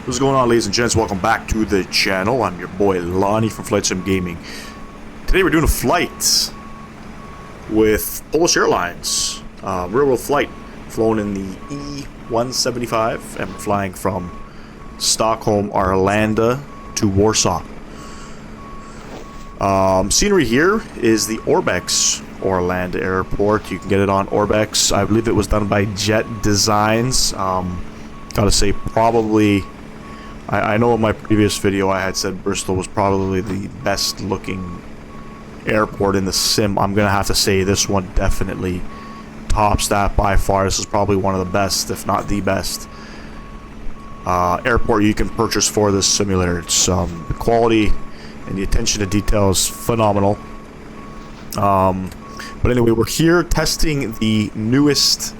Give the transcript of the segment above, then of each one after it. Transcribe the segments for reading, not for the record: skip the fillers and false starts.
What's going on, ladies and gents? Welcome back to the channel. I'm your boy Lonnie from FlightSim Gaming. Today we're doing a flight with Polish Airlines, real-world flight, flown in the E-175, and we're flying from Stockholm, Arlanda to Warsaw. Scenery here is the ORBX Arlanda Airport. You can get it on ORBX. I believe it was done by Jet Designs. Gotta say, probably, I know in my previous video I had said Bristol was probably the best looking airport in the sim. I'm gonna have to say this one definitely tops that by far. This is probably one of the best, if not the best, airport you can purchase for this simulator. It's the quality and the attention to detail is phenomenal. But anyway, we're here testing the newest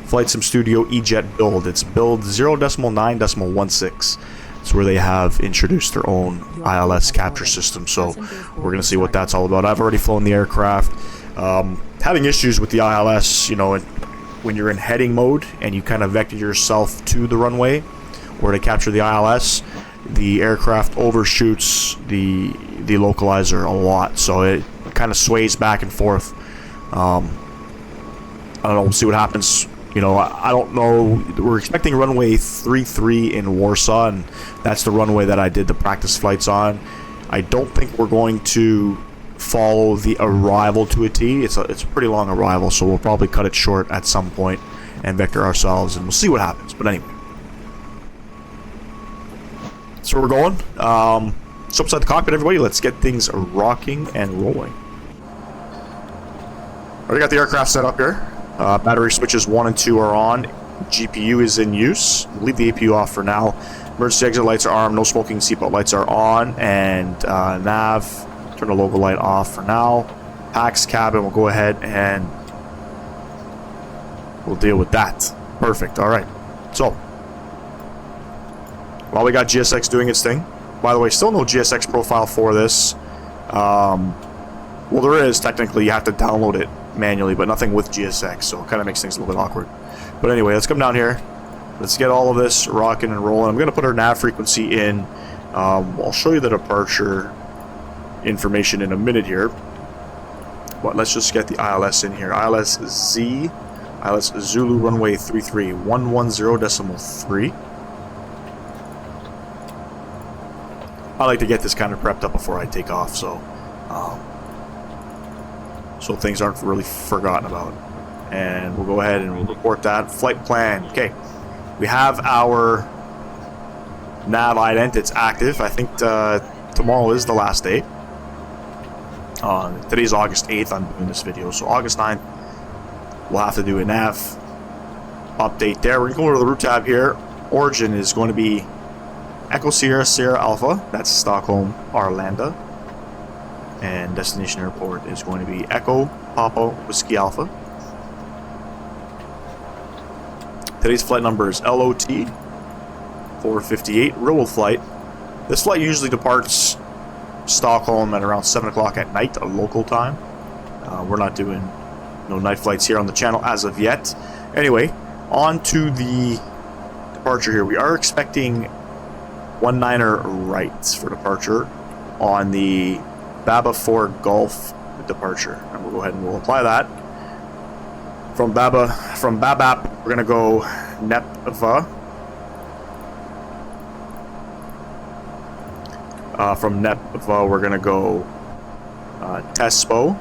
FlightSim Studio E-Jet build. It's build 0.9.16. It's where they have introduced their own ILS capture system. So we're going to see what that's all about. I've already flown the aircraft. Having issues with the ILS, you know, when you're in heading mode and you kind of vector yourself to the runway or to capture the ILS, the aircraft overshoots the localizer a lot. So it kind of sways back and forth. I don't know, we'll see what happens. You know, I don't know. We're expecting runway 33 in Warsaw, and that's the runway that I did the practice flights on. I don't think we're going to follow the arrival to a T. It's a pretty long arrival, so we'll probably cut it short at some point and vector ourselves, and we'll see what happens. But anyway, so we're going. So upside the cockpit, everybody. Let's get things rocking and rolling. Already got the aircraft set up here. Battery switches 1 and 2 are on. GPU is in use. We'll leave the APU off for now. Emergency exit lights are armed. No smoking seatbelt lights are on. And nav, turn the logo light off for now. PAX cabin, we'll go ahead and we'll deal with that. Perfect. All right. So, while we got GSX doing its thing. By the way, still no GSX profile for this. Well, there is. Technically, you have to download it manually, but nothing with GSX, so it kind of makes things a little bit awkward. But anyway, let's come down here. Let's get all of this rocking and rolling. I'm going to put our nav frequency in. I'll show you the departure information in a minute here. But let's just get the ILS in here. ILS Z, ILS Zulu runway 33, 110.3. I like to get this kind of prepped up before I take off, so things aren't really forgotten about. And we'll go ahead and we'll report that. Flight plan. Okay. We have our nav ident. It's active. I think tomorrow is the last day. Today's August 8th. I'm doing this video. So August 9th, we'll have to do a nav update there. We're going to go over to the route tab here. Origin is going to be Echo Sierra Sierra Alpha. That's Stockholm, Arlanda. And destination airport is going to be Echo Papa Whiskey Alpha. Today's flight number is LOT 458, real flight. This flight usually departs Stockholm at around 7 o'clock at night, a local time. We're not doing no night flights here on the channel as of yet. Anyway, on to the departure here. We are expecting 19er right for departure on the Baba 4 Golf departure, and we'll go ahead and we'll apply that. From Babap, we're gonna go NEPVA. From NEPVA, we're gonna go TESPO.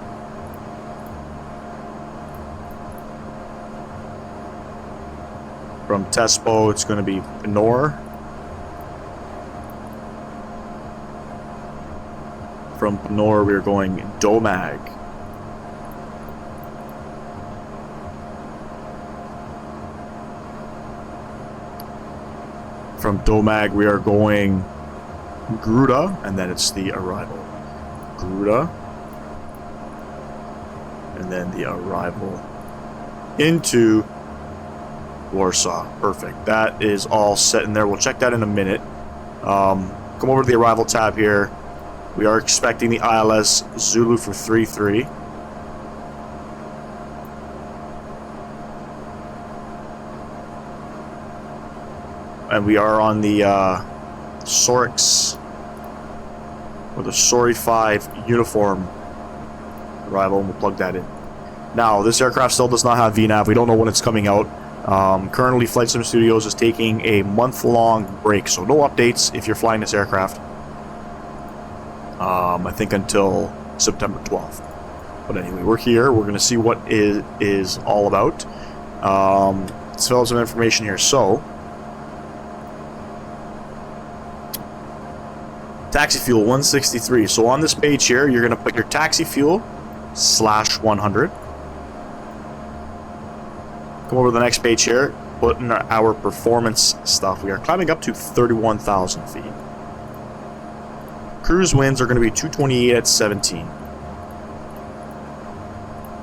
From TESPO, it's gonna be NOR. From Nor, we're going Domag. From Domag, we are going Gruda, and then it's the arrival. Gruda. And then the arrival into Warsaw. Perfect. That is all set in there. We'll check that in a minute. Come over to the arrival tab here. We are expecting the ILS Zulu for 33. And we are on the Sorix, or the Sori 5 uniform arrival, and we'll plug that in. Now, this aircraft still does not have VNAV. We don't know when it's coming out. Currently, FlightSim Studios is taking a month-long break, so no updates if you're flying this aircraft. I think until September 12th. But anyway, we're here. We're going to see what it is all about. Let's fill out some information here. So, taxi fuel 163. So on this page here, you're going to put your taxi fuel /100. Come over to the next page here, put in our performance stuff. We are climbing up to 31,000 feet. Cruise winds are going to be 228 at 17.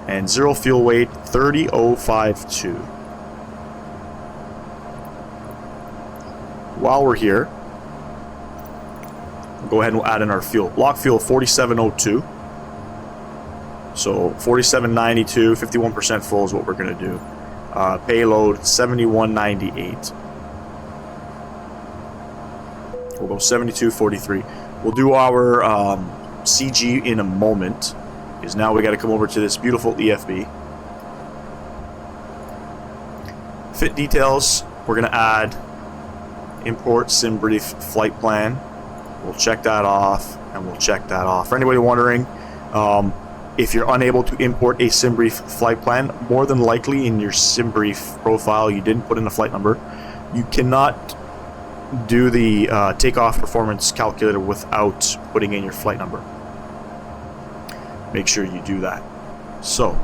And zero fuel weight, 30,052. While we're here, we'll go ahead and we'll add in our fuel. Block fuel, 4702. So 4792, 51% full is what we're going to do. Payload, 7198. We'll go 7243. We'll do our CG in a moment, because now we got to come over to this beautiful EFB. Fit details, we're going to add import sim brief flight plan. We'll check that off, and we'll check that off. For anybody wondering, if you're unable to import a sim brief flight plan, more than likely in your sim brief profile you didn't put in a flight number. You cannot do the takeoff performance calculator without putting in your flight number. Make sure you do that. So,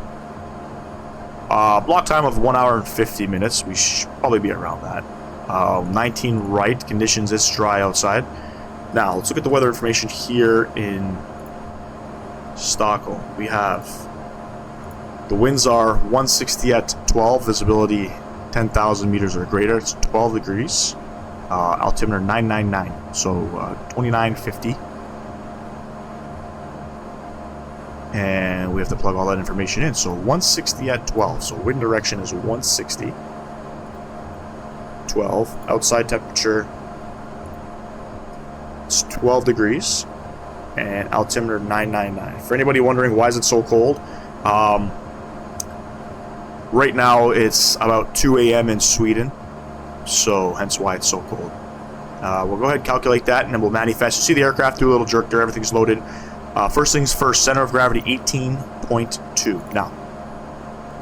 block time of 1 hour and 50 minutes. We should probably be around that. 19 right, conditions is dry outside. Now, let's look at the weather information here in Stockholm. We have the winds are 160 at 12, visibility 10,000 meters or greater. It's 12 degrees. Altimeter 999, so 2950. And we have to plug all that information in. So 160 at 12. So wind direction is 160. 12. Outside temperature, it's 12 degrees. And altimeter 999. For anybody wondering why is it so cold, right now it's about 2 a.m. in Sweden, so hence why it's so cold. We'll go ahead and calculate that, and then we'll manifest. You see the aircraft do a little jerk there. Everything's loaded. First things first, center of gravity 18.2. Now,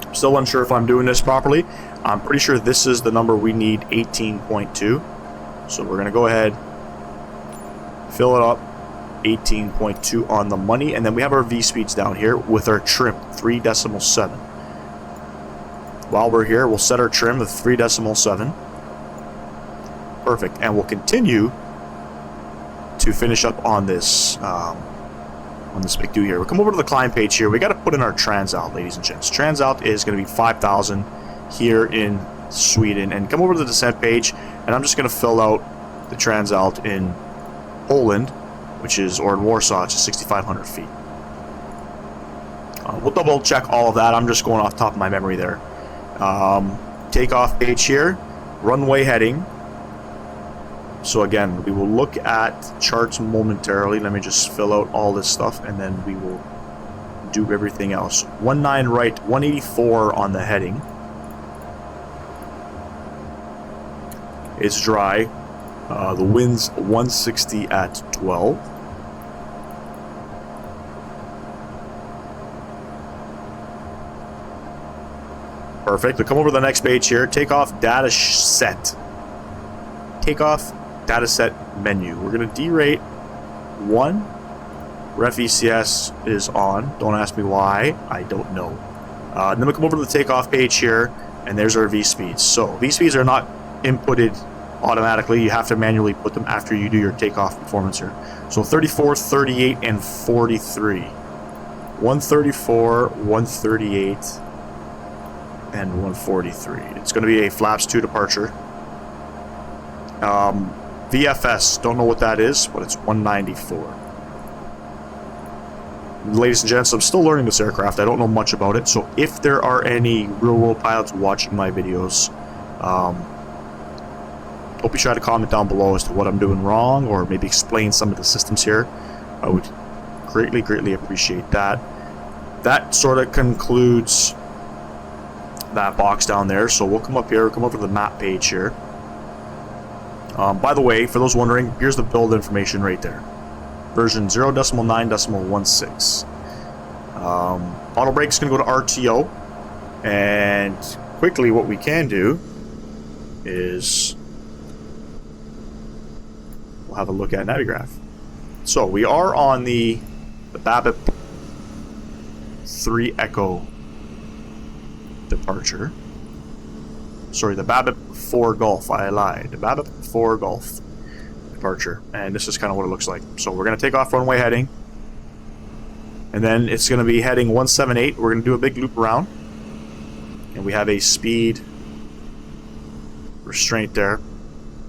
I'm still unsure if I'm doing this properly. I'm pretty sure this is the number we need, 18.2. So we're going to go ahead, fill it up. 18.2 on the money, and then we have our V speeds down here with our trim 3.7. While we're here, we'll set our trim with 3.7. Perfect, and we'll continue to finish up on this big do here. We'll come over to the climb page here. We got to put in our transout, ladies and gents. Transout is going to be 5,000 here in Sweden, and come over to the descent page, and I'm just going to fill out the transout in Poland, or in Warsaw, it's 6,500 feet. We'll double check all of that. I'm just going off the top of my memory there. Takeoff page here, runway heading. So again, we will look at charts momentarily. Let me just fill out all this stuff, and then we will do everything else. 19 right, 184 on the heading. It's dry. The wind's 160 at 12. Perfect. We come over to the next page here. Takeoff data set. Takeoff data set menu. We're going to derate 1. Ref ECS is on. Don't ask me why. I don't know. And then we come over to the takeoff page here, and there's our V speeds. So V speeds are not inputted automatically. You have to manually put them after you do your takeoff performance here. So 34, 38, and 43. 134, 138, and 143. It's going to be a flaps 2 departure. VFS, don't know what that is, but it's 194. Ladies and gents, I'm still learning this aircraft. I don't know much about it, so if there are any real-world pilots watching my videos, Hope you try to comment down below as to what I'm doing wrong, or maybe explain some of the systems here. I would greatly appreciate that. That sort of concludes that box down there. So we'll come up here, come over to the map page here. By the way, for those wondering, here's the build information right there. Version 0.9.16. Auto brake is going to go to RTO. And quickly what we can do is we'll have a look at Navigraph. So we are on the BABIP 3 Echo departure. Sorry, the BABIP 4 Golf. I lied. The BABIP 4 Golf departure. And this is kind of what it looks like. So we're going to take off runway heading. And then it's going to be heading 178. We're going to do a big loop around. And we have a speed restraint there.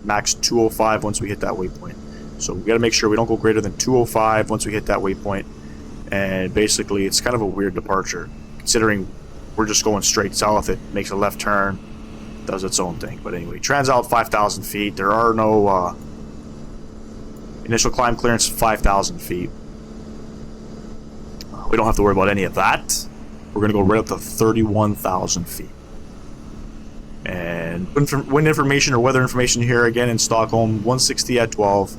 Max 205 once we hit that waypoint. So we got to make sure we don't go greater than 205 once we hit that waypoint. And basically it's kind of a weird departure, considering we're just going straight south. It makes a left turn, does its own thing. But anyway, transalp 5,000 feet. There are no initial climb clearance 5,000 feet. We don't have to worry about any of that. We're going to go right up to 31,000 feet. And wind information or weather information here again in Stockholm, 160 at 12,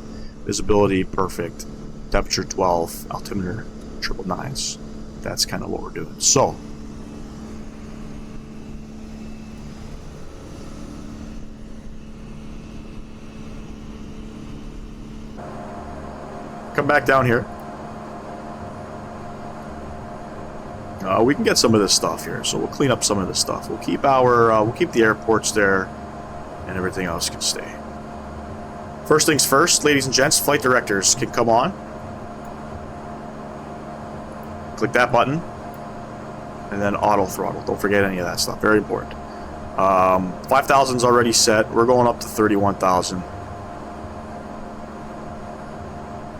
visibility perfect, temperature 12, altimeter 999s. That's kind of what we're doing. So, come back down here. We can get some of this stuff here, so we'll clean up some of this stuff. We'll keep we'll keep the airports there, and everything else can stay. First things first, ladies and gents, flight directors can come on. Click that button, and then auto throttle. Don't forget any of that stuff. Very important. 5,000 is already set. We're going up to 31,000,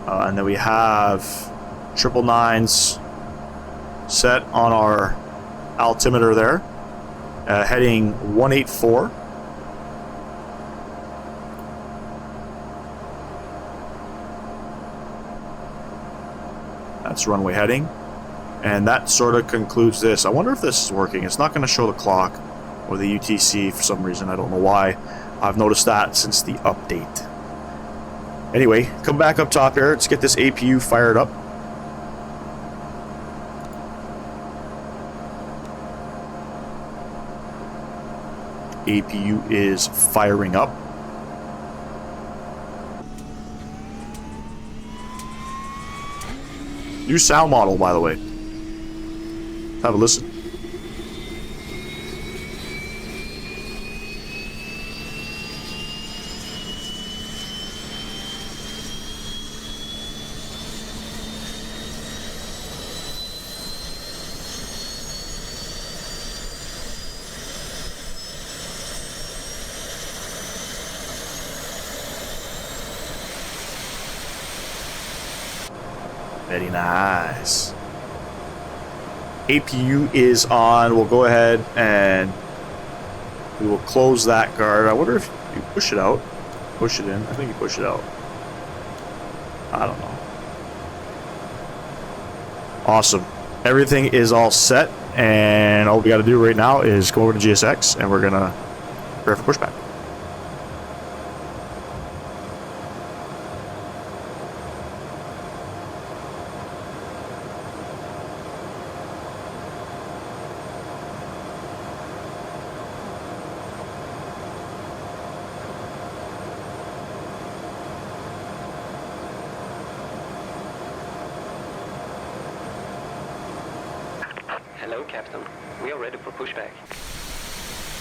and then we have 999s. Set on our altimeter there, heading 184. That's runway heading, and that sort of concludes this. I wonder if this is working. It's not going to show the clock or the UTC for some reason. I don't know why. I've noticed that since the update. Anyway, come back up top here. Let's get this APU fired up. APU is firing up. New sound model, by the way. Have a listen. Very nice. APU is on. We'll go ahead and we will close that guard. I wonder if you push it out. Push it in. I think you push it out. I don't know. Awesome. Everything is all set, and all we got to do right now is go over to GSX, and we're going to prepare for pushback. Hello, Captain. We are ready for pushback.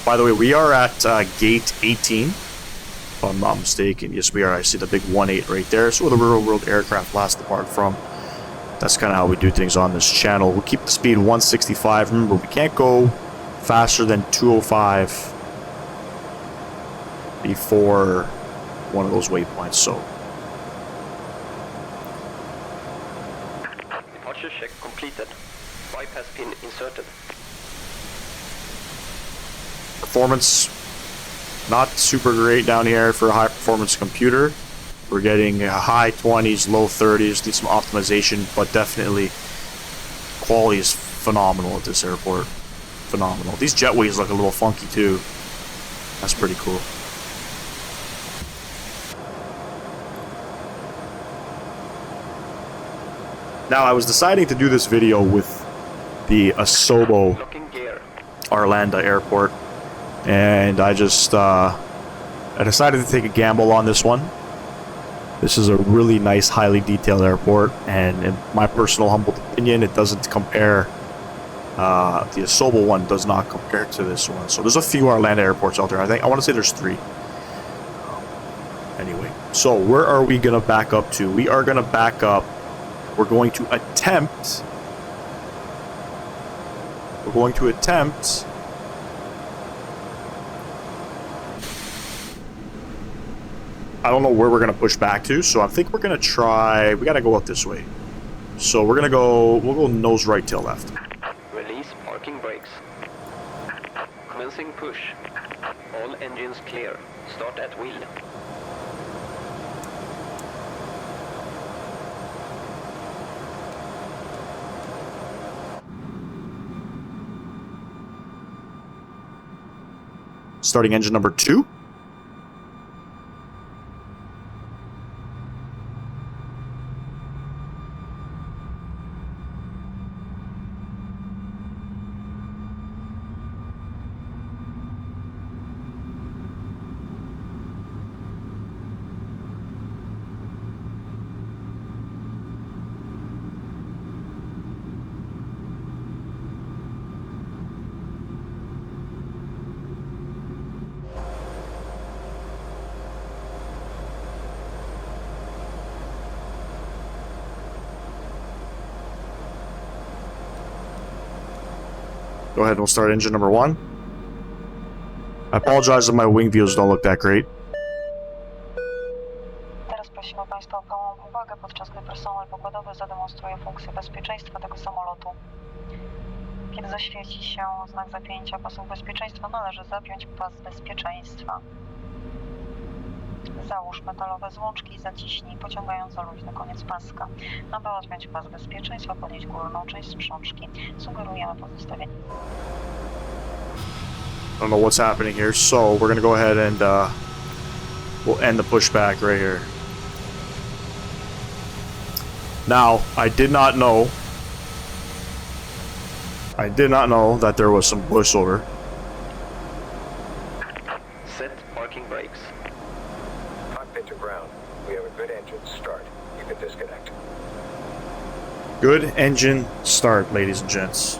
By the way, we are at gate 18, if I'm not mistaken. Yes, we are. I see the big 1-8 right there. That's where the real world aircraft last depart from. That's kind of how we do things on this channel. We'll keep the speed 165. Remember, we can't go faster than 205 before one of those waypoints. So, departure check completed. Bypass pin inserted. performance Not super great down here for a high performance computer. We're getting high 20s, low 30s, need some optimization, but definitely quality is phenomenal at this airport. Phenomenal. These jetways look a little funky too. That's pretty cool. Now, I was deciding to do this video with the Asobo Arlanda airport, and I decided to take a gamble on this one. This is a really nice, highly detailed airport, and in my personal humble opinion, it doesn't compare. The Asobo one does not compare to this one. So there's a few Arlanda airports out there. I want to say there's 3. Anyway, so where are we gonna back up to? We are gonna back up. We're going to attempt. I don't know where we're going to push back to, so I think we're going to try... We got to go up this way. So we're going to go... We'll go nose right, tail left. Release parking brakes. Commencing push. All engines clear. Start at wheel. Starting engine number 2. Go ahead and we'll start engine number 1. I apologize if my wing views don't look that great. Teraz prosimy Państwa o pełną uwagę, podczas gdy personel pokładowy zademonstruje funkcję bezpieczeństwa tego samolotu. Kiedy zaświeci się znak zapięcia pasów bezpieczeństwa, należy zapiąć pas bezpieczeństwa. Załóż metalowe złączki i zaciśnij, pociągając za luźny koniec paska. Aby odpiąć pas bezpieczeństwa, podnieść górną część sprzączki. Sugerujemy pozostawienie. I don't know what's happening here, so we're gonna go ahead and we'll end the pushback right here. Now, I did not know that there was some voiceover. Set parking brakes. Cockpit to ground. We have a good engine start. You can disconnect. Good engine start, ladies and gents.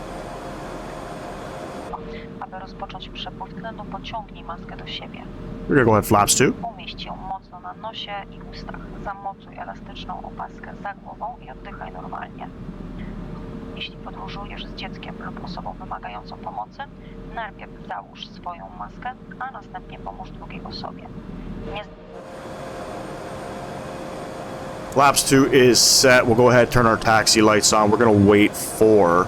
Aby rozpocząć przepływ tlenu, pociągnij maskę do siebie. We're gonna go ahead flaps 2. Umieść ją mocno na nosie i ustach. Zamocuj elastyczną opaskę za głową i oddychaj normalnie. Jeśli podróżujesz z dzieckiem lub osobą wymagającą pomocy, najpierw załóż swoją maskę, a następnie pomóż drugiej osobie. Nie... Flaps 2 is set. We'll go ahead and turn our taxi lights on. We're gonna wait for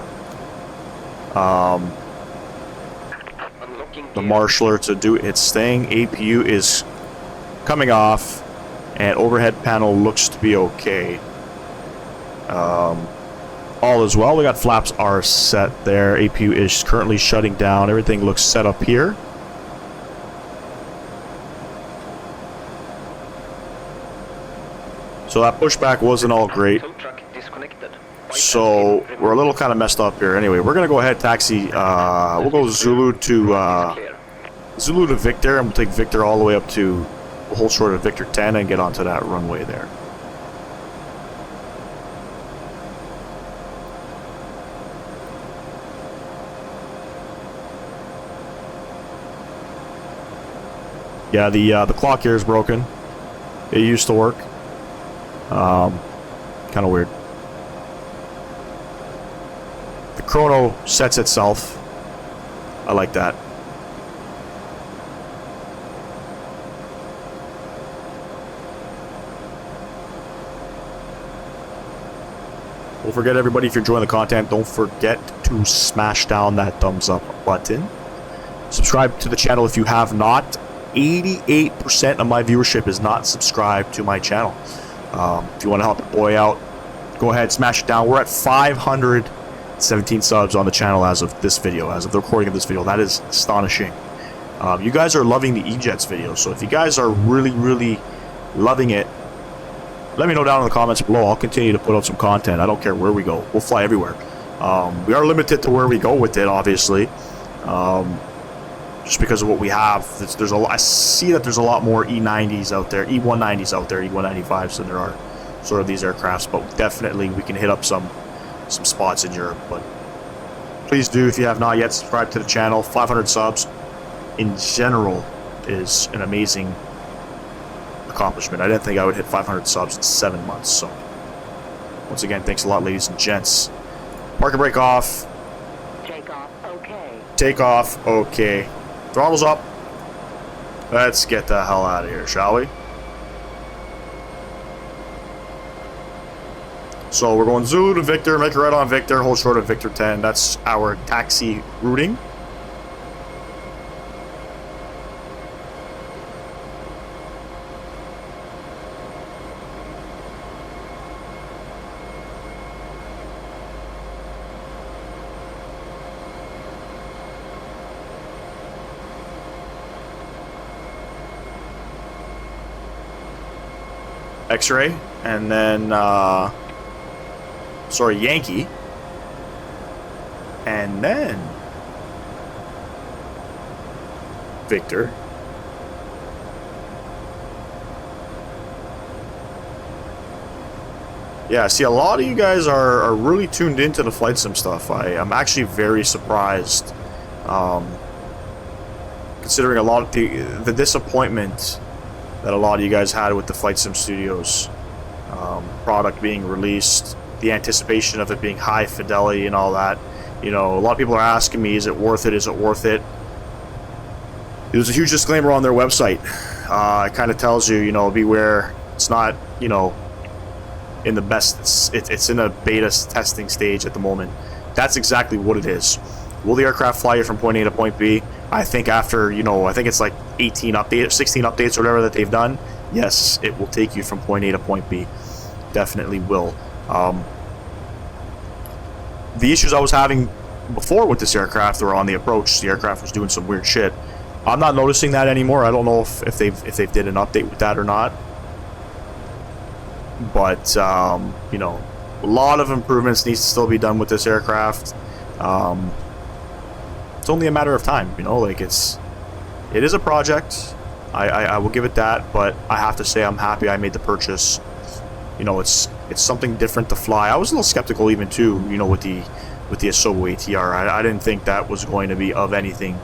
the marshaller to do its thing. APU is coming off, and overhead panel looks to be okay. All is well. We got flaps are set there. APU is currently shutting down. Everything looks set up here. So that pushback wasn't all great. So we're a little kind of messed up here. Anyway, we're gonna go ahead taxi. We'll go Zulu to Victor, and we'll take Victor all the way up to. We'll hold short of Victor 10 and get onto that runway there. Yeah, the clock here is broken. It used to work. Kind of weird. The chrono sets itself. I like that. Don't forget, everybody, if you're enjoying the content, don't forget to smash down that thumbs up button. Subscribe to the channel if you have not. 88% of my viewership is not subscribed to my channel. If you want to help the boy out, go ahead, smash it down. We're at 517 subs on the channel as of this video, as of the recording of this video. That is astonishing. You guys are loving the E-Jets video, so if you guys are really loving it, let me know down in the comments below. I'll continue to put out some content. I don't care where we go. We'll fly everywhere. We are limited to where we go with it, obviously. Just because of what we have. I see that there's a lot more E90s out there, E190s out there, E195s than there are sort of these aircrafts, but definitely we can hit up some spots in Europe. But please do, if you have not yet, subscribe to the channel. 500 subs in general is an amazing accomplishment. I didn't think I would hit 500 subs in 7 months, so once again, thanks a lot, ladies and gents. Park and brake off. Takeoff, okay. Takeoff, okay. Throttle's up. Let's get the hell out of here, shall we? So we're going Zulu to Victor, make a right on Victor, hold short of Victor 10. That's our taxi routing. X-ray, and then sorry, Yankee, and then Victor, yeah. See, a lot of you guys are really tuned into the FlightSim stuff. I'm actually very surprised, considering a lot of the disappointment that a lot of you guys had with the FlightSim Studios product being released, the anticipation of it being high fidelity and all that. You know, a lot of people are asking me, is it worth it? Is it worth it? There's a huge disclaimer on their website. It kind of tells you, you know, beware. It's not, you know, in the best. It's in a beta testing stage at the moment. That's exactly what it is. Will the aircraft fly you from point A to point B? I think after, you know, I think it's like 18 updates, 16 updates or whatever that they've done, yes, it will take you from point A to point B. Definitely will. The issues I was having before with this aircraft were on the approach. The aircraft was doing some weird shit. I'm not noticing that anymore. I don't know if they've did an update with that or not. But you know, a lot of improvements needs to still be done with this aircraft. It's only a matter of time, you know, like it is a project. I will give it that, but I have to say I'm happy I made the purchase. You know, it's something different to fly. I was a little skeptical even too, you know, with the Asobu ATR. I didn't think that was going to be of anything,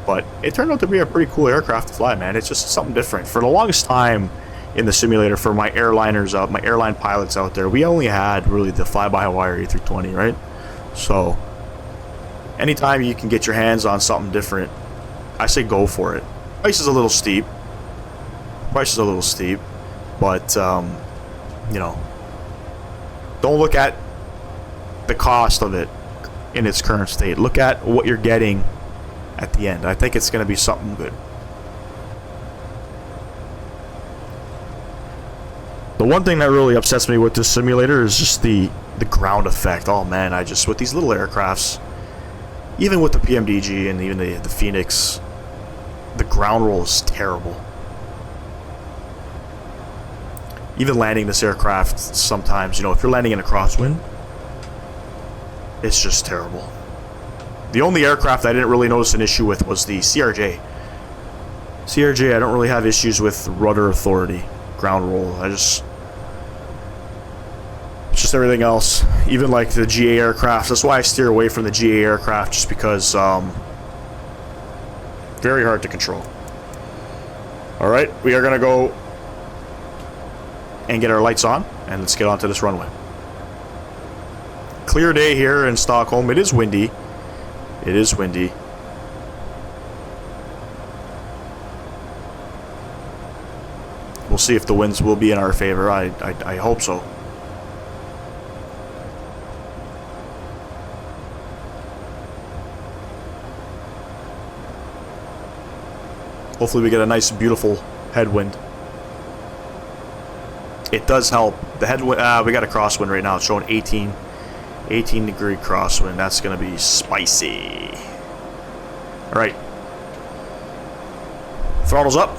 but it turned out to be a pretty cool aircraft to fly, man. It's just something different. For the longest time in the simulator, for my airliners out, my airline pilots out there, we only had really the fly-by-wire A320, right? So anytime you can get your hands on something different, I say go for it. Price is a little steep. But you know, don't look at the cost of it in its current state. Look at what you're getting at the end. I think it's going to be something good. The one thing that really upsets me with this simulator is just the ground effect. Oh man, with these little aircrafts, even with the PMDG and even the Phoenix, the ground roll is terrible. Even landing this aircraft sometimes, you know, if you're landing in a crosswind, it's just terrible. The only aircraft I didn't really notice an issue with was the CRJ. I don't really have issues with rudder authority, ground roll. It's just everything else. Even like the GA aircraft. That's why I steer away from the GA aircraft, just because very hard to control. Alright, we are going to go and get our lights on, and let's get onto this runway. Clear day here in Stockholm. It is windy. We'll see if the winds will be in our favor. I hope so. Hopefully we get a nice, beautiful headwind. It does help. The headwind, we got a crosswind right now. It's showing 18 degree crosswind. That's going to be spicy. All right. Throttle's up.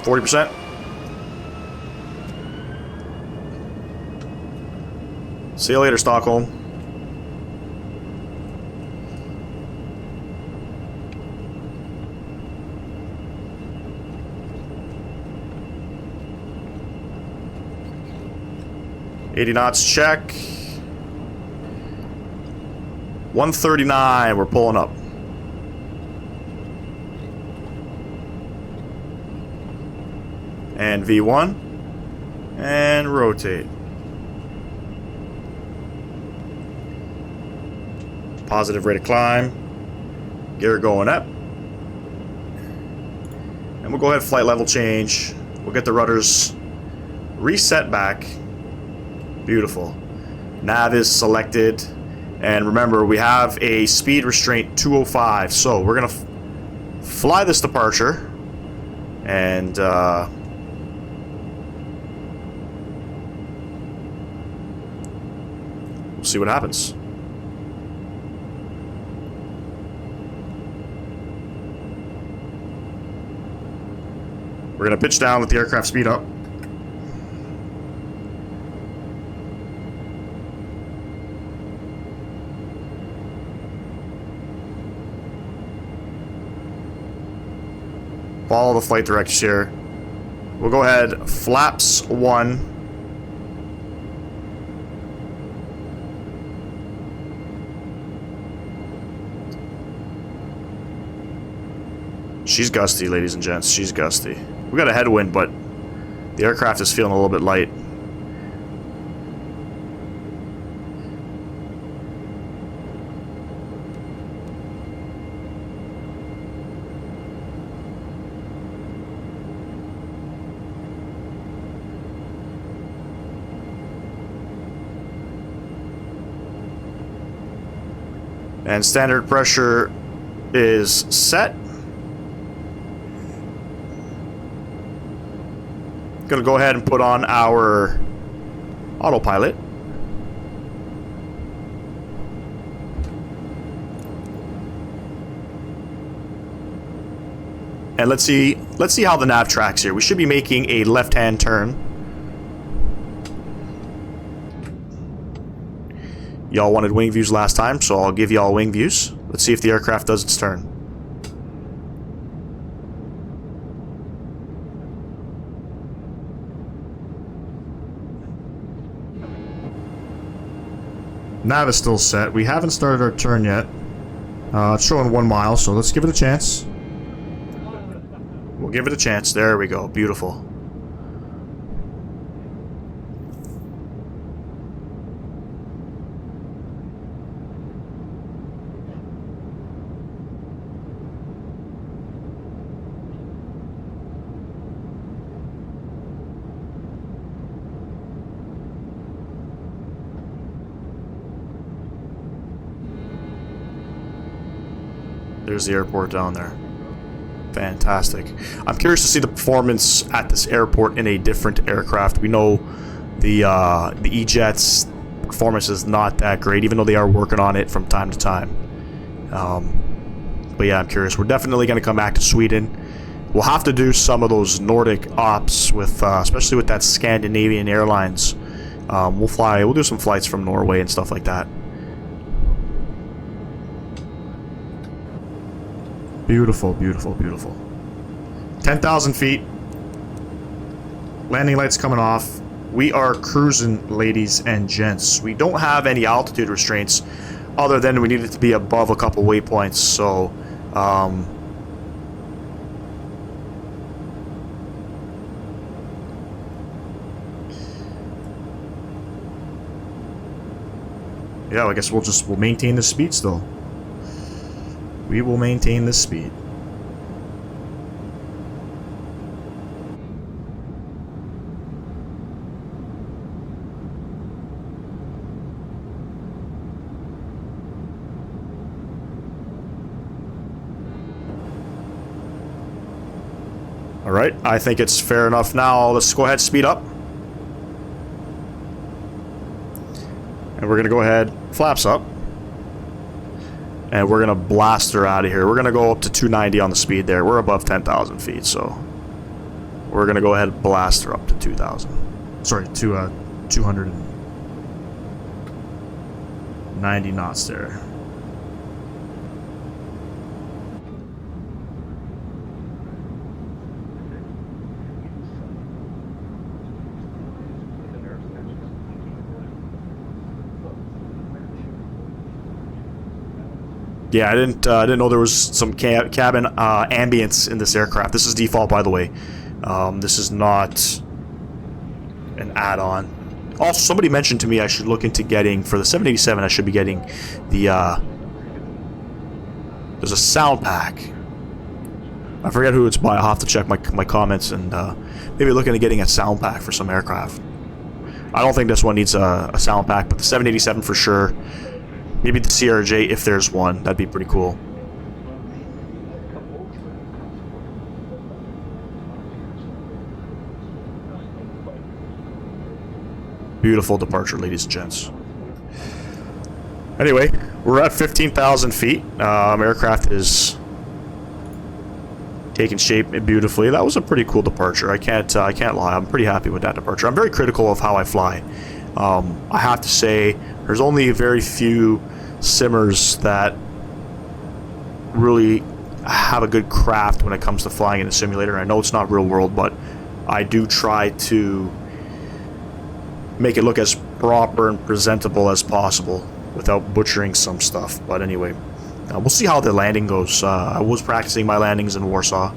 40%. See you later, Stockholm. $80 knots, check. 139, we're pulling up. And V1. And rotate. Positive rate of climb. Gear going up. And we'll go ahead and flight level change. We'll get the rudders reset back. Beautiful. Nav is selected. And remember, we have a speed restraint 205. So we're going to fly this departure. And we'll see what happens. We're going to pitch down, let the aircraft speed up. Follow the flight directions here. We'll go ahead, flaps 1. She's gusty, ladies and gents. She's gusty. We got a headwind, but the aircraft is feeling a little bit light. And standard pressure is set. Gonna go ahead and put on our autopilot. And let's see how the nav tracks here. We should be making a left-hand turn. Y'all wanted wing views last time, so I'll give y'all wing views. Let's see if the aircraft does its turn. Nav is still set. We haven't started our turn yet. It's showing 1 mile, so let's give it a chance. We'll give it a chance. There we go. Beautiful. There's the airport down there. Fantastic. I'm curious to see the performance at this airport in a different aircraft. We know the E-Jet's performance is not that great, even though they are working on it from time to time. But yeah, I'm curious. We're definitely going to come back to Sweden. We'll have to do some of those Nordic ops with, especially with that Scandinavian Airlines. We'll do some flights from Norway and stuff like that. Beautiful, beautiful, beautiful. 10,000 feet. Landing lights coming off. We are cruising, ladies and gents. We don't have any altitude restraints other than we need it to be above a couple waypoints. So, yeah, I guess we'll maintain the speed still. We will maintain this speed. Alright, I think it's fair enough now. Let's go ahead, speed up. And we're going to go ahead, flaps up. And we're going to blast her out of here. We're going to go up to 290 on the speed there. We're above 10,000 feet, so we're going to go ahead and blast her up to 2,000. Sorry, to 290 knots there. Yeah, I didn't know there was some cabin ambience in this aircraft. This is default, by the way. This is not an add-on. Also, somebody mentioned to me I should look into getting, for the 787, I should be getting the, there's a sound pack. I forget who it's by. I'll have to check my comments and maybe look into getting a sound pack for some aircraft. I don't think this one needs a sound pack, but the 787 for sure. Maybe the CRJ, if there's one. That'd be pretty cool. Beautiful departure, ladies and gents. Anyway, we're at 15,000 feet. Aircraft is taking shape beautifully. That was a pretty cool departure. I can't lie. I'm pretty happy with that departure. I'm very critical of how I fly. I have to say, there's only very few simmers that really have a good craft when it comes to flying in a simulator. I know it's not real world, but I do try to make it look as proper and presentable as possible without butchering some stuff. But anyway, we'll see how the landing goes. I was practicing my landings in Warsaw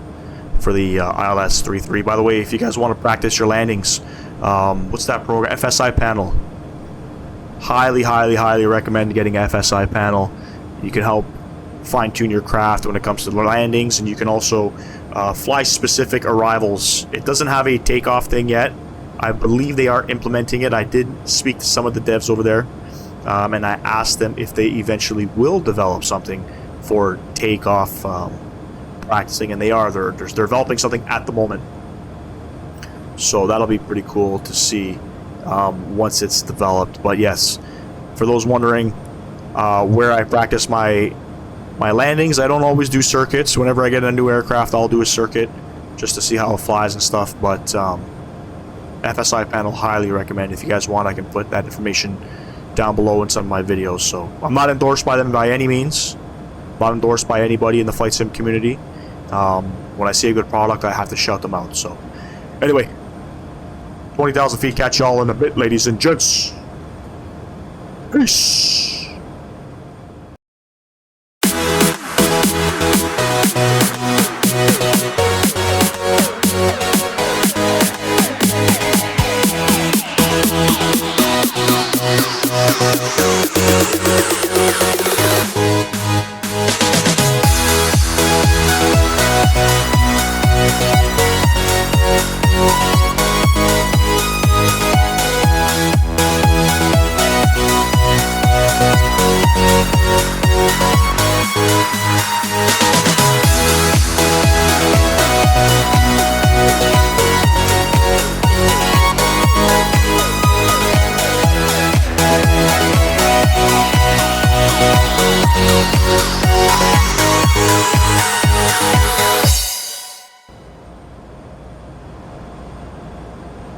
for the ILS 3.3. By the way, if you guys want to practice your landings, what's that program? FSI panel. Highly recommend getting an FSI panel. You can help fine-tune your craft when it comes to the landings, and you can also fly specific arrivals. It doesn't have a takeoff thing yet. I believe they are implementing it. I did speak to some of the devs over there, and I asked them if they eventually will develop something for takeoff practicing, and they are. They're developing something at the moment. So that'll be pretty cool to see once it's developed. But yes, for those wondering where I practice my landings, I don't always do circuits. Whenever I get a new aircraft, I'll do a circuit just to see how it flies and stuff. But FSI panel, highly recommend. If you guys want, I can put that information down below in some of my videos. So I'm not endorsed by them by any means. Not endorsed by anybody in the FlightSim community. When I see a good product, I have to shout them out. So anyway, 20,000 feet. Catch y'all in a bit, ladies and gents. Peace.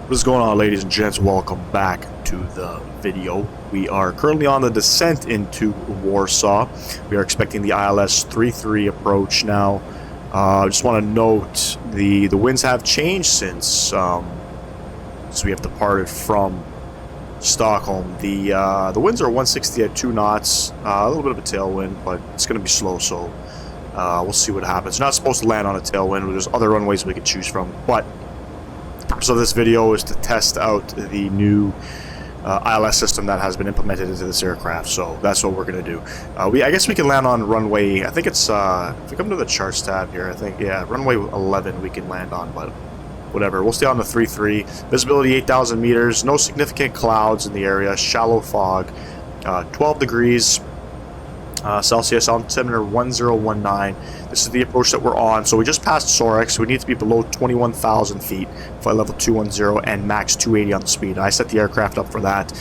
What is going on, ladies and gents? Welcome back to the video. We are currently on the descent into Warsaw. We are expecting the ILS 3.3 approach now. I just want to note the winds have changed since we have departed from Stockholm. The winds are 160 at 2 knots. A little bit of a tailwind, but it's going to be slow, so we'll see what happens. You're not supposed to land on a tailwind. There's other runways we could choose from, but the purpose of this video is to test out the new ILS system that has been implemented into this aircraft. So that's what we're going to do. I guess we can land on runway, I think it's, if we come to the charts tab here, I think, yeah, runway 11 we can land on, but whatever. We'll stay on the 3.3. Visibility 8,000 meters, no significant clouds in the area, shallow fog, 12 degrees. Celsius, altimeter 1019. This is the approach that we're on. So we just passed Sorex. So we need to be below 21,000 feet, flight level 210, and max 280 on the speed. I set the aircraft up for that.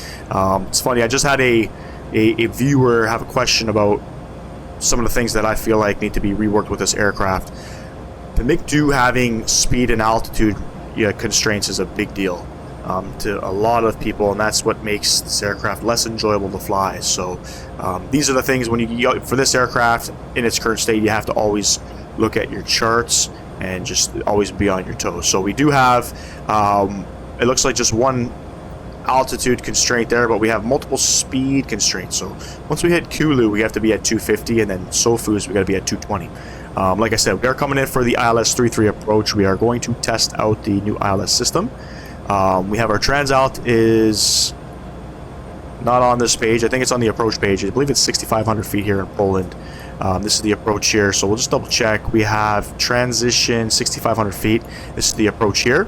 It's funny, I just had a viewer have a question about some of the things that I feel like need to be reworked with this aircraft. The MiG-2 having speed and altitude constraints is a big deal to a lot of people, and that's what makes this aircraft less enjoyable to fly. So these are the things when you for this aircraft in its current state, you have to always look at your charts and just always be on your toes. So we do have it looks like just one altitude constraint there, but we have multiple speed constraints. So once we hit Kulu, we have to be at 250, and then Sofu's we got to be at 220. Like I said, we are coming in for the ILS 33 approach. We are going to test out the new ILS system. We have our transalt is not on this page. I think it's on the approach page. I believe it's 6,500 feet here in Poland. This is the approach here, so we'll just double check. We have transition 6,500 feet. This is the approach here.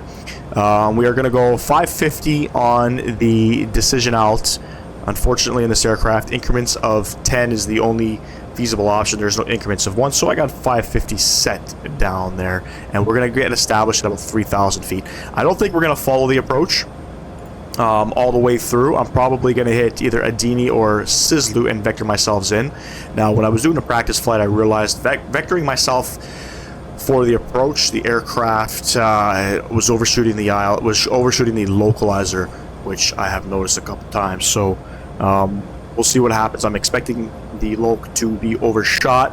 We are going to go 550 on the decision out. Unfortunately, in this aircraft, increments of 10 is the only feasible option. There's no increments of 1, so I got 550 set down there, and we're going to get established at about 3,000 feet. I don't think we're going to follow the approach all the way through. I'm probably going to hit either Adini or Sizzlu and vector myself in. Now, when I was doing a practice flight, I realized vectoring myself for the approach, the aircraft was overshooting the localizer, which I have noticed a couple times. So we'll see what happens. I'm expecting the loc to be overshot,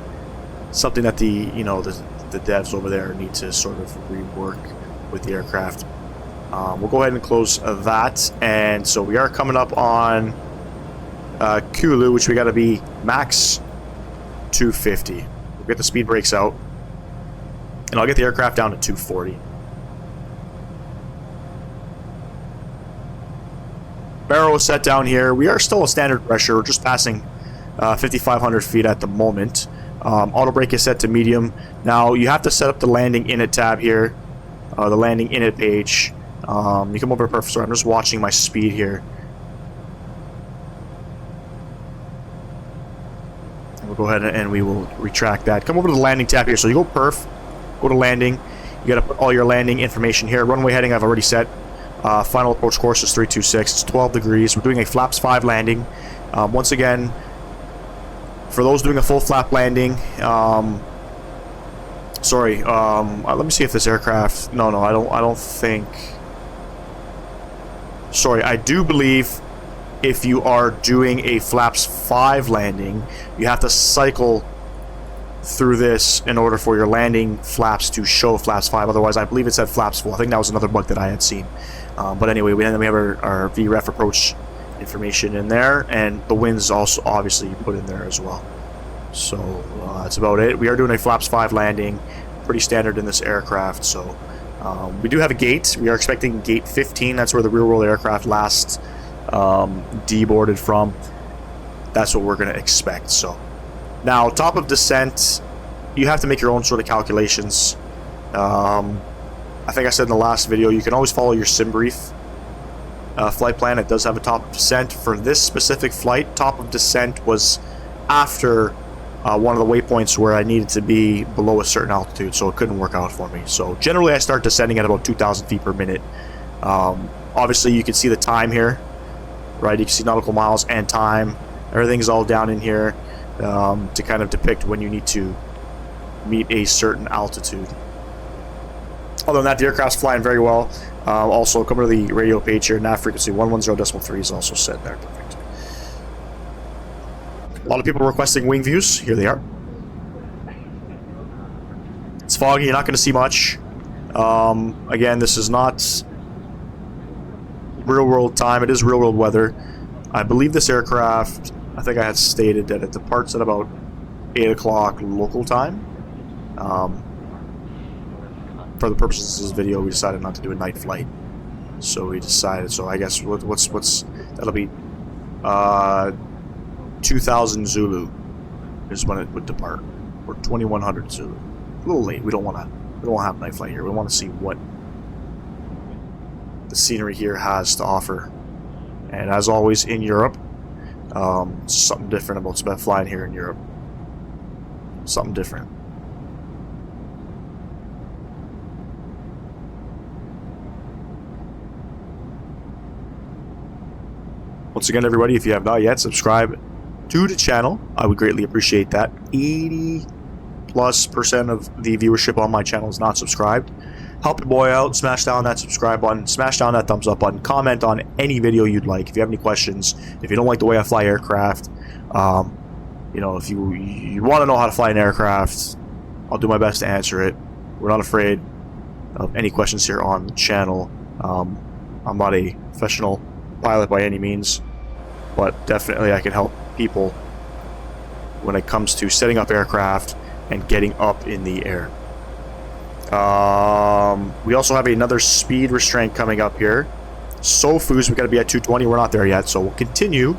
something that the devs over there need to sort of rework with the aircraft. We'll go ahead and close that, and so we are coming up on Kulu, which we got to be max 250. We'll get the speed brakes out, and I'll get the aircraft down to 240. Barrel is set down here. We are still a standard pressure. We're just passing 5,500 feet at the moment. Auto brake is set to medium. Now you have to set up the landing init tab here, the landing init page. You come over to Professor. I'm just watching my speed here. We'll go ahead and we will retract that. Come over to the landing tab here. So you go perf, go to landing. You got to put all your landing information here. Runway heading I've already set. Final approach course is 326. It's 12 degrees. We're doing a flaps 5 landing. Once again, for those doing a full flap landing, sorry. Let me see if this aircraft. No, I don't think. Sorry, I do believe if you are doing a flaps 5 landing, you have to cycle through this in order for your landing flaps to show flaps 5. Otherwise, I believe it said flaps 4. I think that was another bug that I had seen. But anyway, we have our VREF approach information in there, and the winds also obviously you put in there as well. So that's about it. We are doing a flaps 5 landing, pretty standard in this aircraft. So we do have a gate. We are expecting gate 15. That's where the real world aircraft last deboarded from. That's what we're going to expect. So now, top of descent, you have to make your own sort of calculations. I think I said in the last video, you can always follow your sim brief flight plan. It does have a top of descent. For this specific flight, top of descent was after one of the waypoints where I needed to be below a certain altitude, so it couldn't work out for me. So generally I start descending at about 2,000 feet per minute. Obviously you can see the time here, right? You can see nautical miles and time. Everything's all down in here to kind of depict when you need to meet a certain altitude. Other than that, the aircraft's flying very well. Also, come to the radio page here. Nav frequency 110.3 is also set there. Perfect. A lot of people requesting wing views. Here they are. It's foggy. You're not going to see much. Again, this is not real-world time. It is real-world weather. I believe this aircraft, I think I had stated that it departs at about 8 o'clock local time. For the purposes of this video, we decided not to do a night flight. So we decided, so I guess that'll be 2000 Zulu is when it would depart, or 2100 Zulu. A little late. We don't want to have a night flight here. We want to see what the scenery here has to offer. And as always in Europe, something different about flying here in Europe. something different. Once again, everybody, if you have not yet, subscribe to the channel. I would greatly appreciate that. 80+% of the viewership on my channel is not subscribed. Help your boy out. Smash down that subscribe button. Smash down that thumbs up button. Comment on any video you'd like. If you have any questions, if you don't like the way I fly aircraft, you know, if you want to know how to fly an aircraft, I'll do my best to answer it. We're not afraid of any questions here on the channel. I'm not a professional pilot by any means, but definitely I can help people when it comes to setting up aircraft and getting up in the air. We also have another speed restraint coming up here. SOFUs, we got to be at 220. We're not there yet, so we'll continue.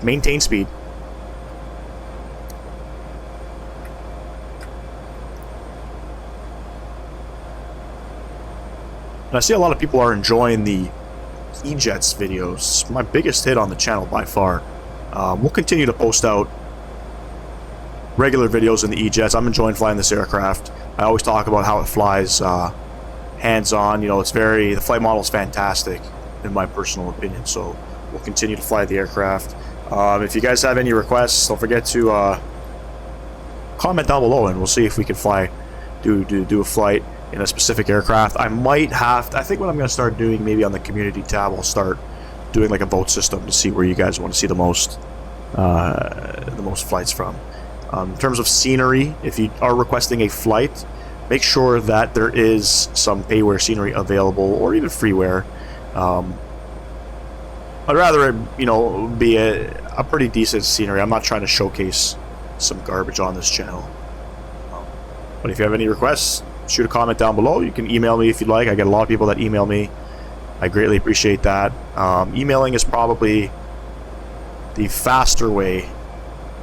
Maintain speed. And I see a lot of people are enjoying the E-Jets videos. My biggest hit on the channel by far. We'll continue to post out regular videos in the E-Jets. I'm enjoying flying this aircraft. I always talk about how it flies hands-on. You know, the flight model is fantastic in my personal opinion. So we'll continue to fly the aircraft. If you guys have any requests, don't forget to comment down below, and we'll see if we can do a flight in a specific aircraft. I might have to, I think what I'm going to start doing, maybe on the community tab, I'll start doing like a vote system to see where you guys want to see the most flights from. In terms of scenery, if you are requesting a flight, make sure that there is some payware scenery available, or even freeware. I'd rather it, you know, be a pretty decent scenery. I'm not trying to showcase some garbage on this channel. But if you have any requests, shoot a comment down below. You can email me if you'd like. I get a lot of people that email me. I greatly appreciate that. Emailing is probably the faster way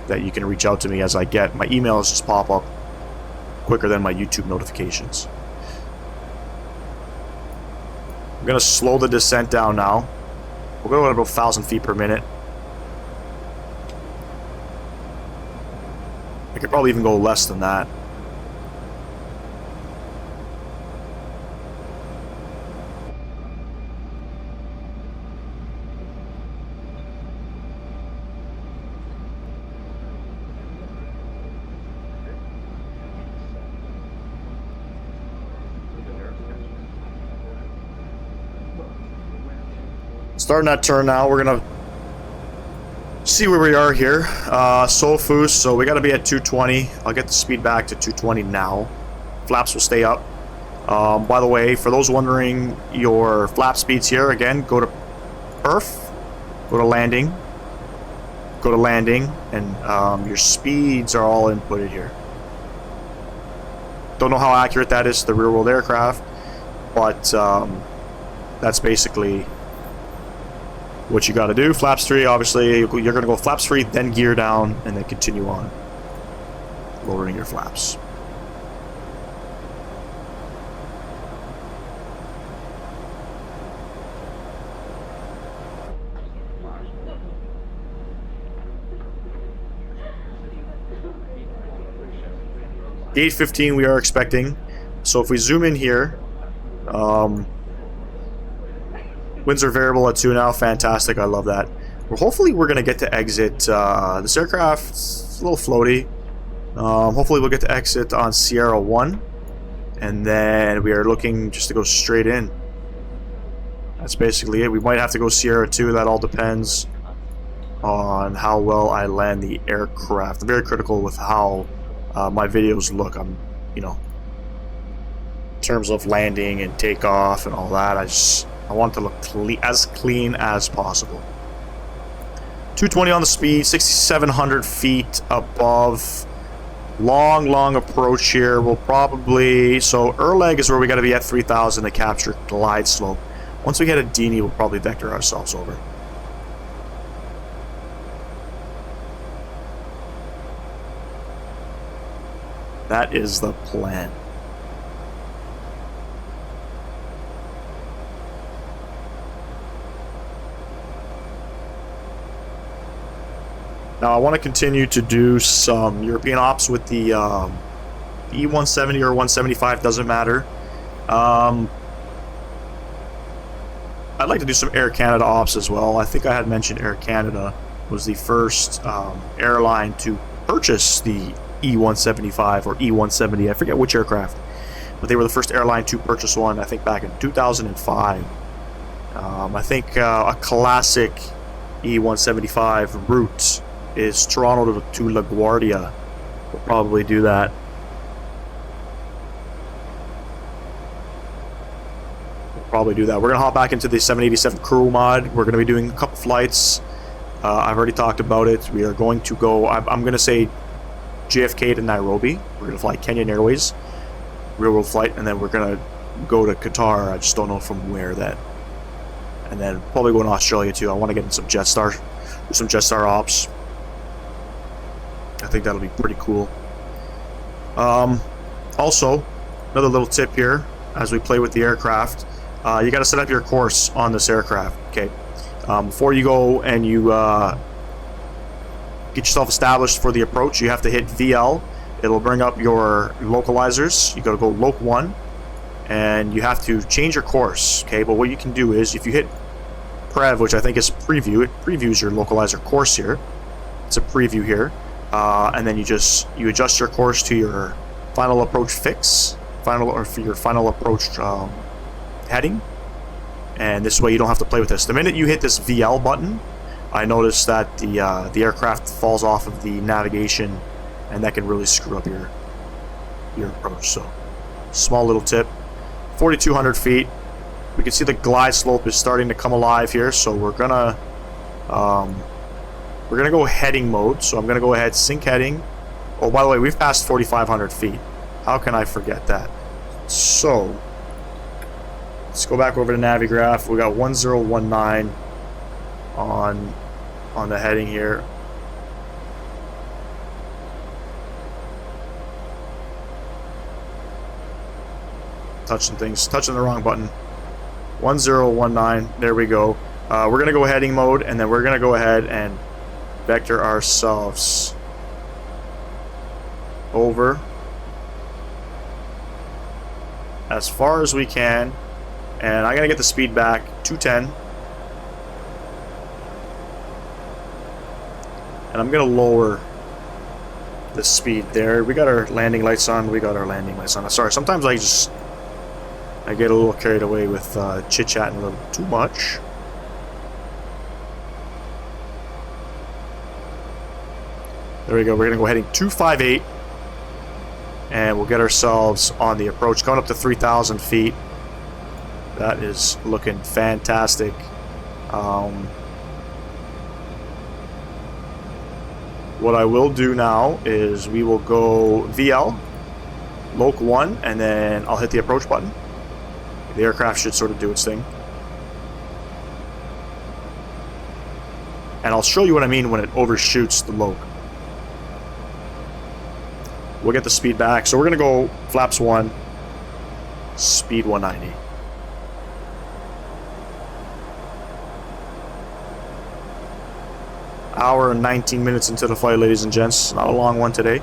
that you can reach out to me, as I get my emails just pop up quicker than my YouTube notifications. I'm going to slow the descent down now. We're going at about 1,000 feet per minute. I could probably even go less than that. Starting that turn now, we're gonna see where we are here. SOFUs, so we gotta be at 220. I'll get the speed back to 220 now. Flaps will stay up. By the way, for those wondering your flap speeds here, again, go to perf, go to landing, and your speeds are all inputted here. Don't know how accurate that is to the rear-world aircraft, but that's basically what you got to do. Flaps 3, obviously, you're going to go flaps 3, then gear down, and then continue on lowering your flaps. Gate 15 we are expecting. So if we zoom in here, winds are variable at 2 now. Fantastic. I love that. Hopefully we're going to get to exit. This aircraft's a little floaty. Hopefully we'll get to exit on Sierra 1. And then we are looking just to go straight in. That's basically it. We might have to go Sierra 2. That all depends on how well I land the aircraft. I'm very critical with how my videos look. I'm, you know, in terms of landing and takeoff and all that, I want it to look as clean as possible. 220 on the speed, 6,700 feet above. Long approach here. We'll probably, so Erleg is where we got to be at 3,000 to capture glide slope. Once we get a Dini, we'll probably vector ourselves over. That is the plan. Now I want to continue to do some European ops with the E-170 or 175, doesn't matter. I'd like to do some Air Canada ops as well. I think I had mentioned Air Canada was the first airline to purchase the E-175 or E-170. I forget which aircraft, but they were the first airline to purchase one, I think back in 2005. I think a classic E-175 route is Toronto to LaGuardia. We'll probably do that. We're going to hop back into the 787 crew mod. We're going to be doing a couple flights. I've already talked about it. We are going to go, I'm going to say JFK to Nairobi. We're going to fly Kenyan Airways, real world flight, and then we're going to go to Qatar. I just don't know from where that. And then probably go to Australia too. I want to get in some Jetstar, do some Jetstar ops. I think that'll be pretty cool. Also, another little tip here as we play with the aircraft. You got to set up your course on this aircraft. Okay, before you go and you get yourself established for the approach, you have to hit VL. It'll bring up your localizers. You got to go Loc 1, and you have to change your course. Okay, but what you can do is if you hit Prev, which I think is preview, it previews your localizer course here. It's a preview here, and then you adjust your course to your final approach fix, for your final approach heading, and this way you don't have to play with this. The minute you hit this VL button, I noticed that the aircraft falls off of the navigation, and that can really screw up your approach. So, small little tip. 4,200 feet. We can see the glide slope is starting to come alive here, so we're gonna go heading mode. So I'm gonna go ahead, sync heading. Oh, by the way, we've passed 4,500 feet. How can I forget that? So let's go back over to Navigraph. We got 1019 on the heading here. Touching the wrong button. 1019, there we go. We're gonna go heading mode, and then we're gonna go ahead and vector ourselves over as far as we can, and I'm gonna get the speed back 210, and I'm gonna lower the speed there. We got our landing lights on. Sorry, sometimes I get a little carried away with chit-chatting a little too much. There we go. We're going to go heading 258, and we'll get ourselves on the approach, going up to 3,000 feet. That is looking fantastic. What I will do now is we will go VL, Loc 1, and then I'll hit the approach button. The aircraft should sort of do its thing. And I'll show you what I mean when it overshoots the Loc. We'll get the speed back. So we're going to go flaps 1, speed 190. Hour and 19 minutes into the flight, ladies and gents. Not a long one today.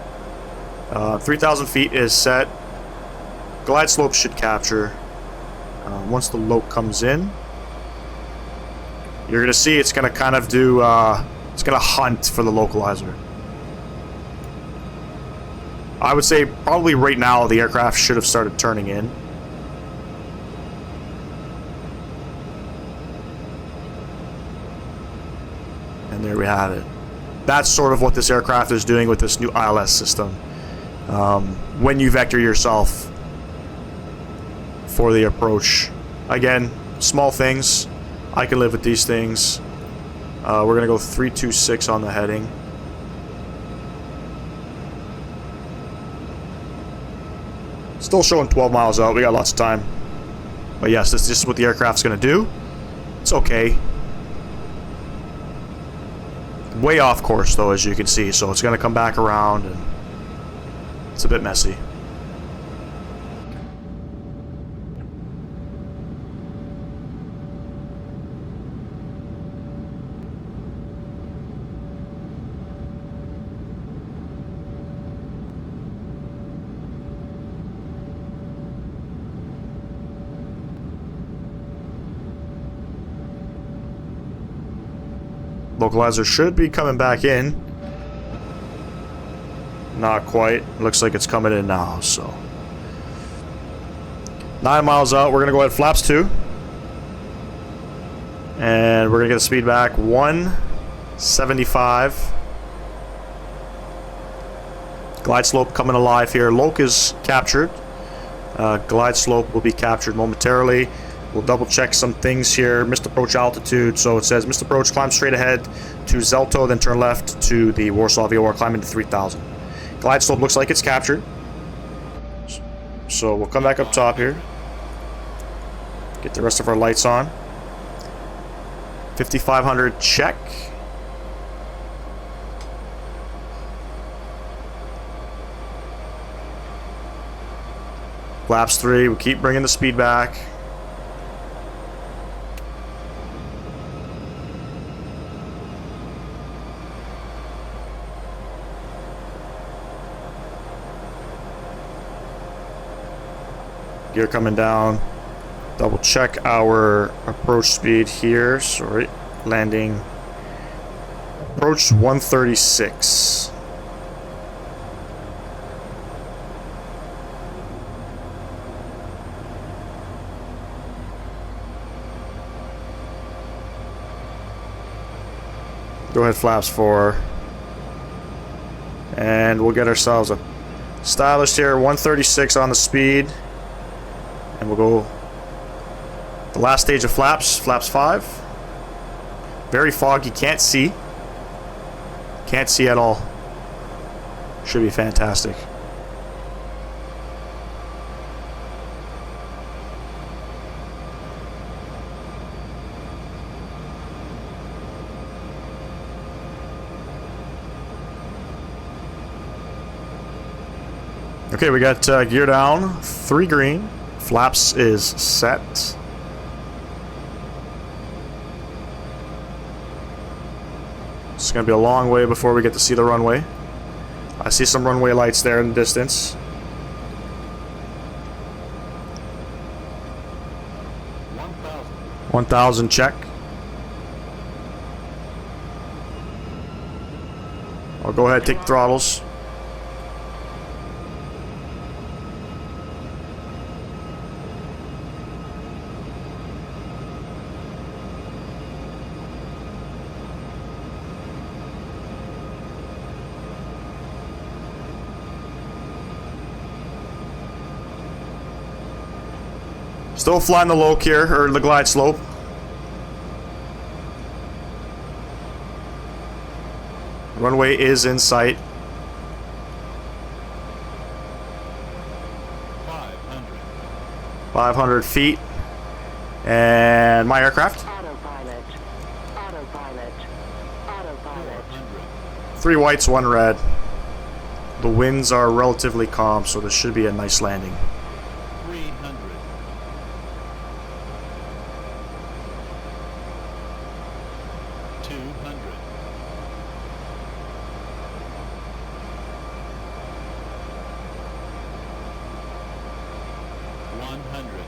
3,000 feet is set. Glide slope should capture. Once the Loc comes in, you're going to see it's going to kind of do, it's going to hunt for the localizer. I would say probably right now the aircraft should have started turning in. And there we have it. That's sort of what this aircraft is doing with this new ILS system. When you vector yourself for the approach. Again, small things. I can live with these things. We're going to go 326 on the heading. Still showing 12 miles out. We got lots of time. But yes, this is what the aircraft's going to do. It's okay. Way off course, though, as you can see. So it's going to come back around, and it's a bit messy. Localizer should be coming back in. Not quite. Looks like it's coming in now, so. 9 miles out. We're going to go ahead flaps 2. And we're going to get the speed back. 175. Glide slope coming alive here. Loke is captured. Glide slope will be captured momentarily. We'll double check some things here. Missed approach altitude. So it says missed approach, climb straight ahead to Zelto, then turn left to the Warsaw VOR, climb into 3000. Glide slope looks like it's captured. So we'll come back up top here. Get the rest of our lights on. 5500 check. Flaps 3, we keep bringing the speed back. Gear coming down. Double check our approach speed here. Sorry, landing. Approach 136. Go ahead, flaps 4. And we'll get ourselves a stylish here. 136 on the speed. And we'll go the last stage of flaps, flaps 5. Very foggy, can't see. Can't see at all. Should be fantastic. Okay, we got gear down, 3 green. Flaps is set. It's going to be a long way before we get to see the runway. I see some runway lights there in the distance. $1,000 check. I'll go ahead and take throttles. Still flying the Loke here, or the glide slope. Runway is in sight. 500 feet. And my aircraft. Autopilot. Autopilot. Autopilot. 3 whites, 1 red. The winds are relatively calm, so this should be a nice landing. 300. 200. 100.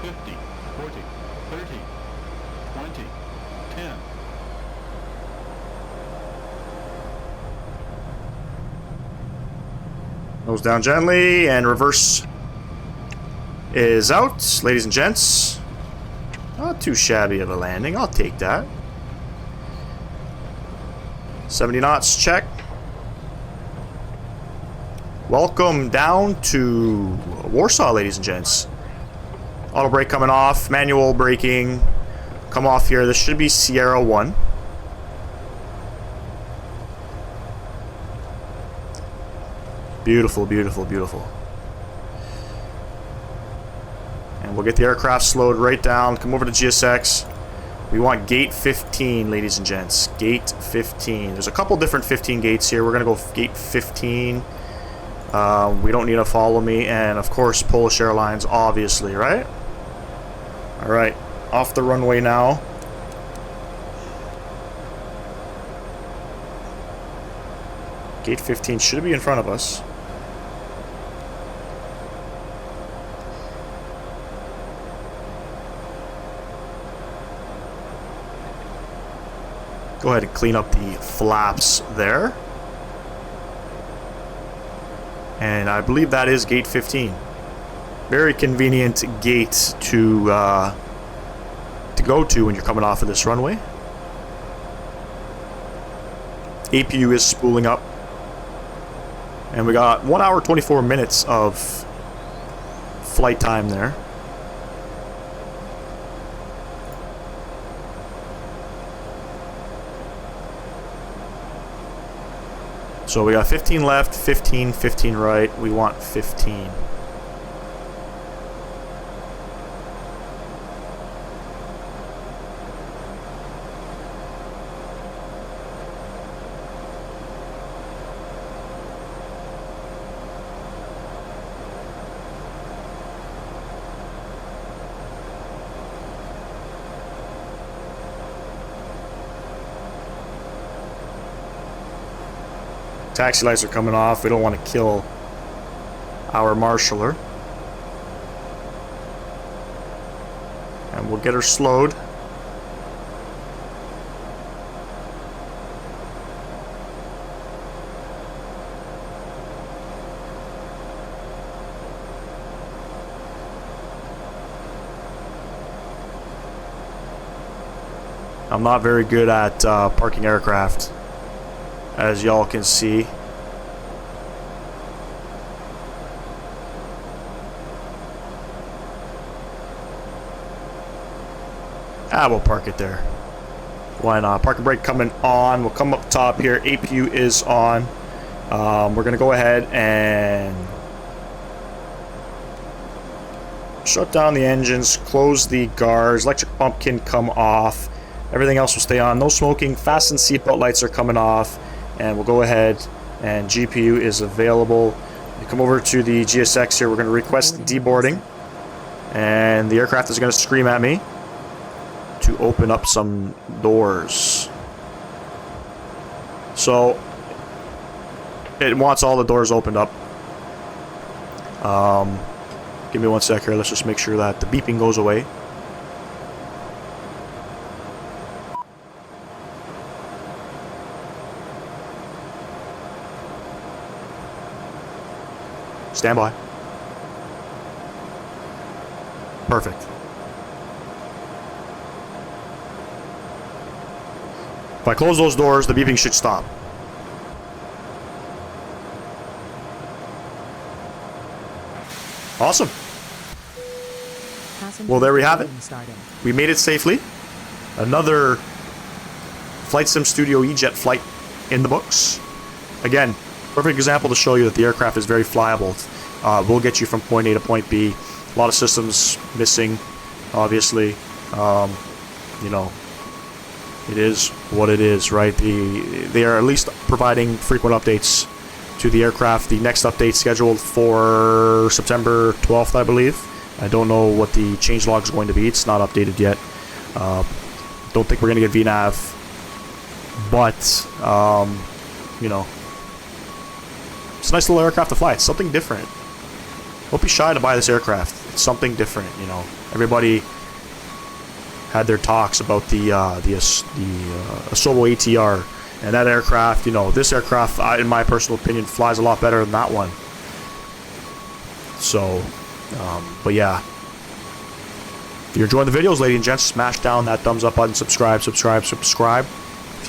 50, 40, 30, 20, 10. Nose down gently, and reverse is out, ladies and gents. Not too shabby of a landing, I'll take that. 70 knots, check. Welcome down to Warsaw, ladies and gents. Auto brake coming off, manual braking. Come off here, this should be Sierra 1. Beautiful, beautiful, beautiful. And we'll get the aircraft slowed right down. Come over to GSX. We want gate 15, ladies and gents. Gate 15. There's a couple different 15 gates here. We're going to go gate 15. We don't need to follow me. And, of course, Polish Airlines, obviously, right? All right. Off the runway now. Gate 15 should be in front of us. Go ahead and clean up the flaps there. And I believe that is gate 15. Very convenient gate to go to when you're coming off of this runway. APU is spooling up. And we got 1 hour 24 minutes of flight time there. So we got 15 left, 15, 15 right. We want 15. Taxi lights are coming off. We don't want to kill our marshaller. And we'll get her slowed. I'm not very good at parking aircraft, as y'all can see. We'll park it there. Why not? Parking brake coming on. We'll come up top here. APU is on. We're gonna go ahead and shut down the engines, close the guards. Electric pump can come off. Everything else will stay on. No smoking. Fasten seatbelt lights are coming off. And we'll go ahead and GPU is available. You come over to the GSX here. We're going to request deboarding. And the aircraft is going to scream at me to open up some doors. So it wants all the doors opened up. Give me 1 sec here. Let's just make sure that the beeping goes away. Stand by. Perfect. If I close those doors, the beeping should stop. Awesome. Well, there we have it. We made it safely. Another FlightSim Studio E-Jet flight in the books. Again, perfect example to show you that the aircraft is very flyable. Will get you from point A to point B. A lot of systems missing, obviously. You know, it is what it is, right? They are at least providing frequent updates to the aircraft. The next update scheduled for September 12th, I believe. I don't know what the changelog is going to be. It's not updated yet. Don't think we're going to get VNAV. But, you know, it's a nice little aircraft to fly. It's something different. Don't be shy to buy this aircraft. It's something different, you know. Everybody had their talks about the Asobo ATR, and that aircraft, you know, this aircraft, in my personal opinion, flies a lot better than that one. So, but yeah. If you're enjoying the videos, ladies and gents, smash down that thumbs up button, subscribe. If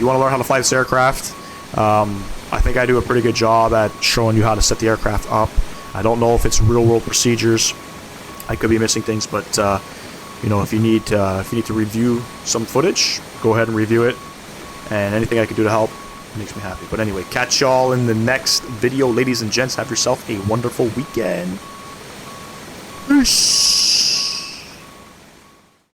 you want to learn how to fly this aircraft, I think I do a pretty good job at showing you how to set the aircraft up. I don't know if it's real-world procedures. I could be missing things, but you know, if you need to review some footage, go ahead and review it. And anything I can do to help makes me happy. But anyway, catch y'all in the next video, ladies and gents. Have yourself a wonderful weekend. Peace.